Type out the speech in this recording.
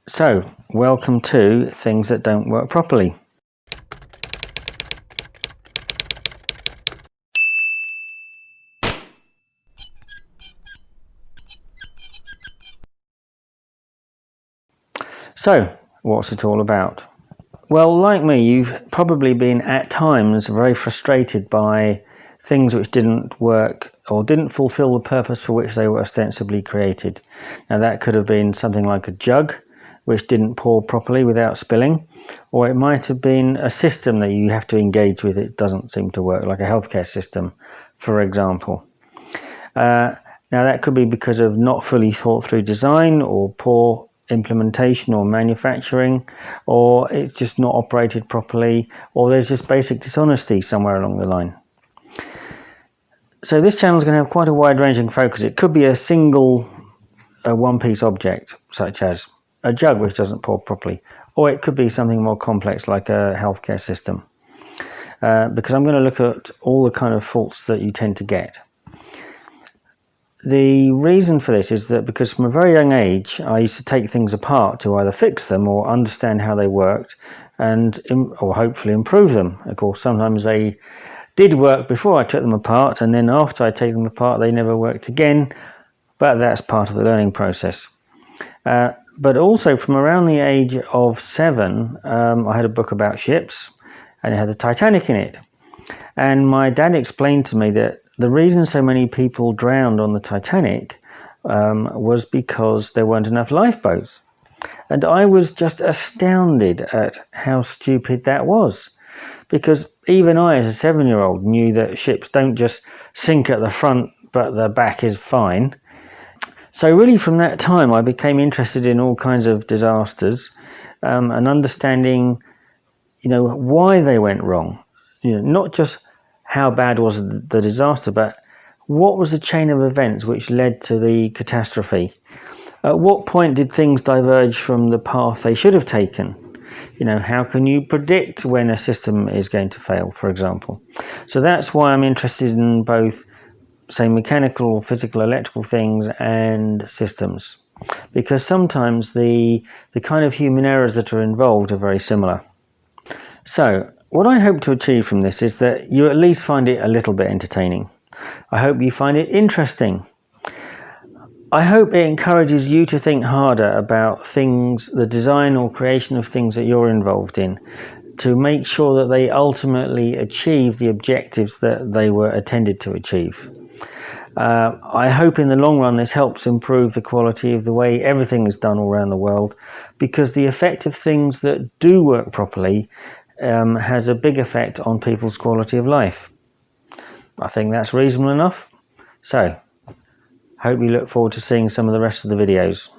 So, welcome to Things That Don't Work Properly. So, what's it all about? Well, like me, you've probably been at times very frustrated by things which didn't work or didn't fulfill the purpose for which they were ostensibly created. Now, that could have been something like a jug which didn't pour properly without spilling, or it might have been a system that you have to engage with. It doesn't seem to work, like a healthcare system, for example. Now, that could be because of not fully thought through design, or poor implementation or manufacturing, or it's just not operated properly, or there's just basic dishonesty somewhere along the line. So this channel is going to have quite a wide-ranging focus. It could be a single one-piece object, such as a jug which doesn't pour properly, or it could be something more complex like a healthcare system, because I'm going to look at all the kind of faults that you tend to get. The reason for this is that because from a very young age I used to take things apart to either fix them or understand how they worked or hopefully improve them. Of course, sometimes they did work before I took them apart, and then after I take them apart they never worked again, but that's part of the learning process. But also from around the age of 7, I had a book about ships, and it had the Titanic in it. And my dad explained to me that the reason so many people drowned on the Titanic was because there weren't enough lifeboats. And I was just astounded at how stupid that was. Because even I, as a 7-year-old, knew that ships don't just sink at the front, but the back is fine. So really from that time I became interested in all kinds of disasters, and understanding, why they went wrong. Not just how bad was the disaster, but what was the chain of events which led to the catastrophe? At what point did things diverge from the path they should have taken? How can you predict when a system is going to fail, for example? So that's why I'm interested in both, say, mechanical, physical, electrical things and systems, because sometimes the kind of human errors that are involved are very similar. So what I hope to achieve from this is that you at least find it a little bit entertaining. I hope you find it interesting. I hope it encourages you to think harder about things, the design or creation of things that you're involved in, to make sure that they ultimately achieve the objectives that they were intended to achieve. I hope in the long run this helps improve the quality of the way everything is done all around the world, because the effect of things that do work properly has a big effect on people's quality of life. I think that's reasonable enough. So, hope you look forward to seeing some of the rest of the videos.